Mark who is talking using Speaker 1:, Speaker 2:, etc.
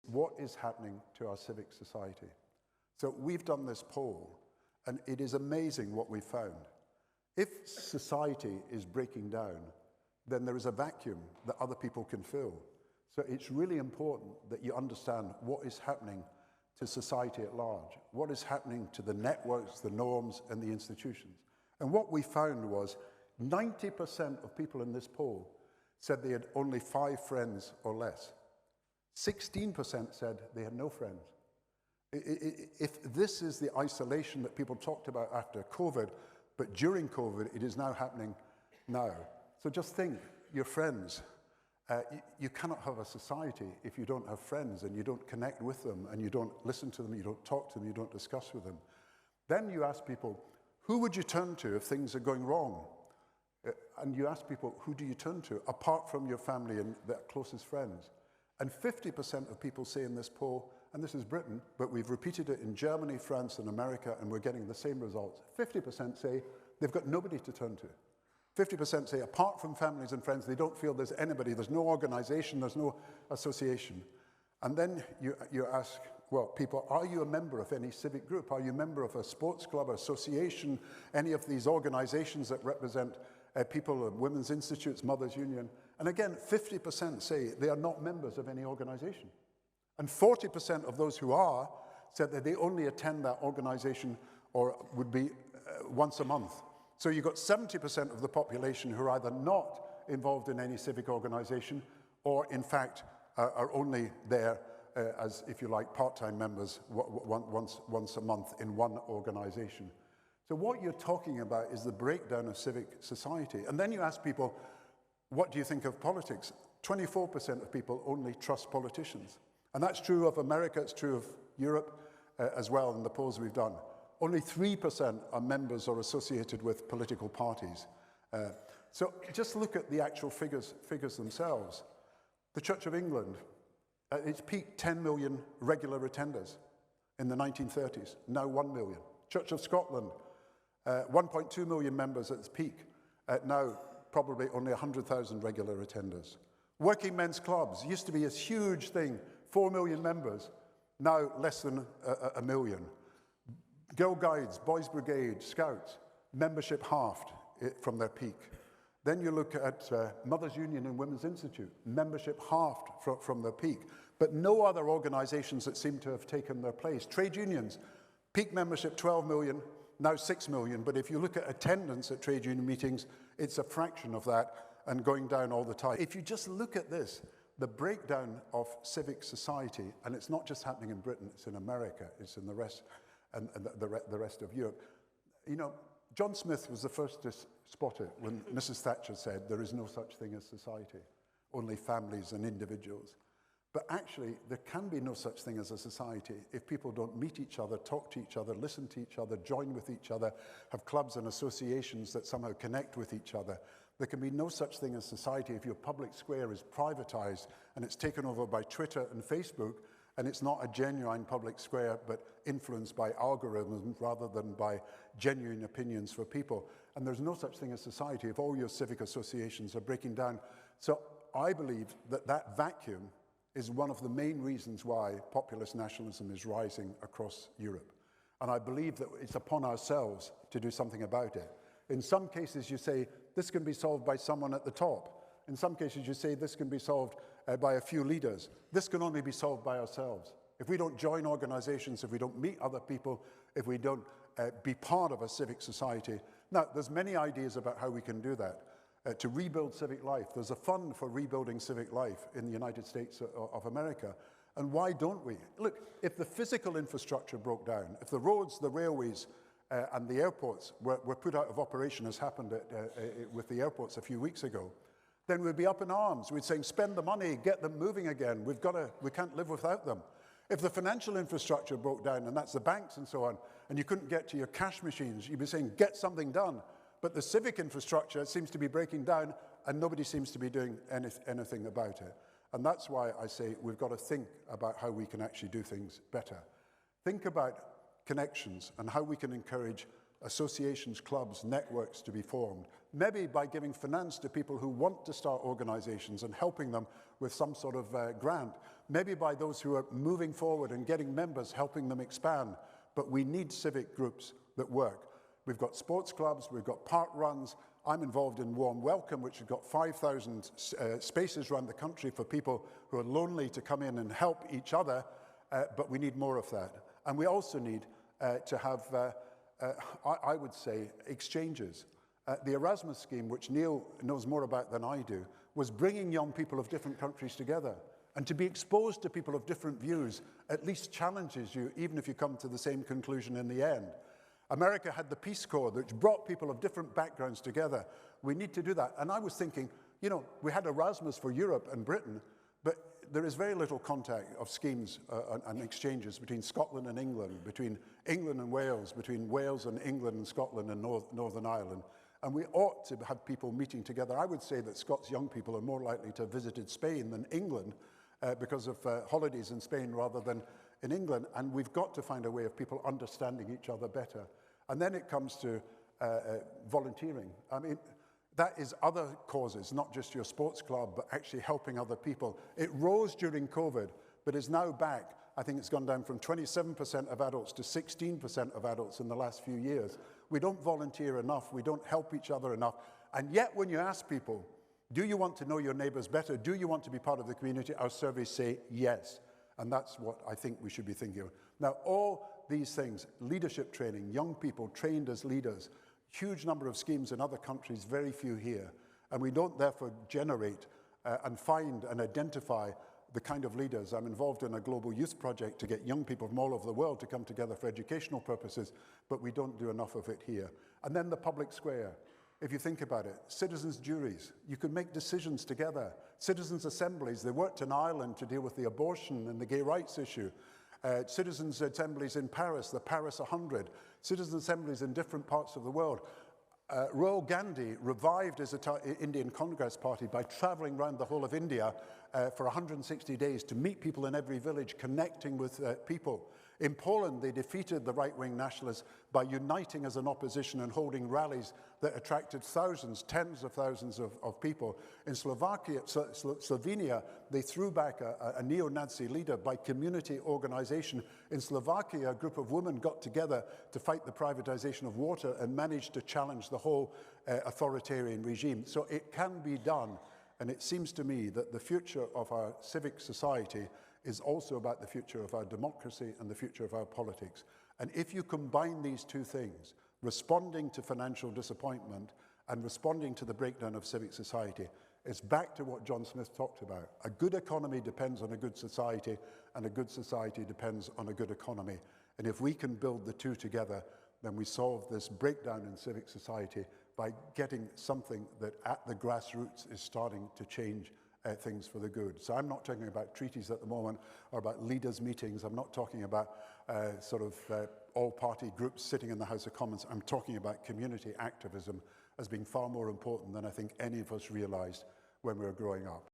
Speaker 1: what is happening to our civic society. So we've done this poll, and it is amazing what we've found. If society is breaking down, then there is a vacuum that other people can fill. So it's really important that you understand what is happening to society at large, what is happening to the networks, the norms, and the institutions. And what we found was 90% of people in this poll said they had only 5 friends or less. 16% said they had no friends. If this is the isolation that people talked about after COVID, but during COVID, it is now happening now. So just think, your friends, you cannot have a society if you don't have friends and you don't connect with them and you don't listen to them, you don't talk to them, you don't discuss with them. Then you ask people, who would you turn to if things are going wrong? And you ask people, who do you turn to, apart from your family and their closest friends? And 50% of people say in this poll, and this is Britain, but we've repeated it in Germany, France, and America, and we're getting the same results. 50% say they've got nobody to turn to. 50% say, apart from families and friends, they don't feel there's anybody, there's no organization, there's no association. And then you ask, well, people, are you a member of any civic group? Are you a member of a sports club, association, any of these organizations that represent people, women's institutes, Mothers Union? And again, 50% say they are not members of any organization. And 40% of those who are said that they only attend that organization or would be once a month. So you've got 70% of the population who are either not involved in any civic organization or, in fact, are only there as, if you like, part-time members once a month in one organization. So what you're talking about is the breakdown of civic society. And then you ask people, what do you think of politics? 24% of people only trust politicians. And that's true of America, it's true of Europe as well in the polls we've done. Only 3% are members or associated with political parties. So just look at the actual figures themselves. The Church of England, at its peak, 10 million regular attenders in the 1930s, now 1 million. Church of Scotland, 1.2 million members at its peak, now probably only 100,000 regular attenders. Working men's clubs used to be a huge thing, 4 million members, now less than a million. Girl Guides, Boys Brigade, Scouts, membership halved from their peak. Then you look at Mothers Union and Women's Institute, membership halved from their peak, but no other organizations that seem to have taken their place. Trade unions, peak membership 12 million, now 6 million, but if you look at attendance at trade union meetings, it's a fraction of that and going down all the time. If you just look at this, the breakdown of civic society, and it's not just happening in Britain, it's in America, it's in the rest, and the rest of Europe. You know, John Smith was the first to spot it when Mrs. Thatcher said, there is no such thing as society, only families and individuals. But actually, there can be no such thing as a society if people don't meet each other, talk to each other, listen to each other, join with each other, have clubs and associations that somehow connect with each other. There can be no such thing as society if your public square is privatized and it's taken over by Twitter and Facebook, and it's not a genuine public square, but influenced by algorithms rather than by genuine opinions for people. And there's no such thing as society if all your civic associations are breaking down. So I believe that that vacuum is one of the main reasons why populist nationalism is rising across Europe. And I believe that it's upon ourselves to do something about it. In some cases, you say, this can be solved by someone at the top. In some cases, you say, this can be solved by a few leaders. This can only be solved by ourselves. If we don't join organizations, if we don't meet other people, if we don't be part of a civic society. Now, there's many ideas about how we can do that. To rebuild civic life. There's a fund for rebuilding civic life in the United States of America. And why don't we? Look, if the physical infrastructure broke down, if the roads, the railways, and the airports were put out of operation, as happened with the airports a few weeks ago, then we'd be up in arms. We'd say, spend the money, get them moving again. We can't live without them. If the financial infrastructure broke down, and that's the banks and so on, and you couldn't get to your cash machines, you'd be saying, get something done. But the civic infrastructure seems to be breaking down, and nobody seems to be doing anything about it. And that's why I say we've got to think about how we can actually do things better. Think about connections and how we can encourage associations, clubs, networks to be formed. Maybe by giving finance to people who want to start organizations and helping them with some sort of grant. Maybe by those who are moving forward and getting members, helping them expand. But we need civic groups that work. We've got sports clubs, we've got park runs. I'm involved in Warm Welcome, which has got 5,000 spaces around the country for people who are lonely to come in and help each other, but we need more of that. And we also need to have, I would say, exchanges. The Erasmus scheme, which Neil knows more about than I do, was bringing young people of different countries together. And to be exposed to people of different views at least challenges you, even if you come to the same conclusion in the end. America had the Peace Corps, which brought people of different backgrounds together. We need to do that. And I was thinking, you know, we had Erasmus for Europe and Britain, but there is very little contact of schemes and exchanges between Scotland and England, between England and Wales, between Wales and England and Scotland and Northern Ireland. And we ought to have people meeting together. I would say that Scots young people are more likely to have visited Spain than England because of holidays in Spain rather than in England. And we've got to find a way of people understanding each other better. And then it comes to volunteering. I mean, that is other causes, not just your sports club, but actually helping other people. It rose during COVID, but is now back. I think it's gone down from 27% of adults to 16% of adults in the last few years. We don't volunteer enough. We don't help each other enough. And yet when you ask people, do you want to know your neighbors better? Do you want to be part of the community? Our surveys say yes. And that's what I think we should be thinking of. Now, all these things, leadership training, young people trained as leaders, huge number of schemes in other countries, very few here. And we don't therefore generate and find and identify the kind of leaders. I'm involved in a global youth project to get young people from all over the world to come together for educational purposes, but we don't do enough of it here. And then the public square. If you think about it, citizens' juries, you could make decisions together. Citizens' assemblies, they worked in Ireland to deal with the abortion and the gay rights issue. Citizens' assemblies in Paris, the Paris 100. Citizens' assemblies in different parts of the world. Royal Gandhi revived his Indian Congress Party by traveling around the whole of India for 160 days to meet people in every village, connecting with people. In Poland, they defeated the right-wing nationalists by uniting as an opposition and holding rallies that attracted thousands, tens of thousands of people. In Slovenia, they threw back a neo-Nazi leader by community organization. In Slovakia, a group of women got together to fight the privatization of water and managed to challenge the whole authoritarian regime. So it can be done. And it seems to me that the future of our civic society is also about the future of our democracy and the future of our politics. And if you combine these two things, responding to financial disappointment and responding to the breakdown of civic society, it's back to what John Smith talked about. A good economy depends on a good society, and a good society depends on a good economy. And if we can build the two together, then we solve this breakdown in civic society by getting something that at the grassroots is starting to change things for the good. So I'm not talking about treaties at the moment or about leaders' meetings. I'm not talking about all-party groups sitting in the House of Commons. I'm talking about community activism as being far more important than I think any of us realized when we were growing up.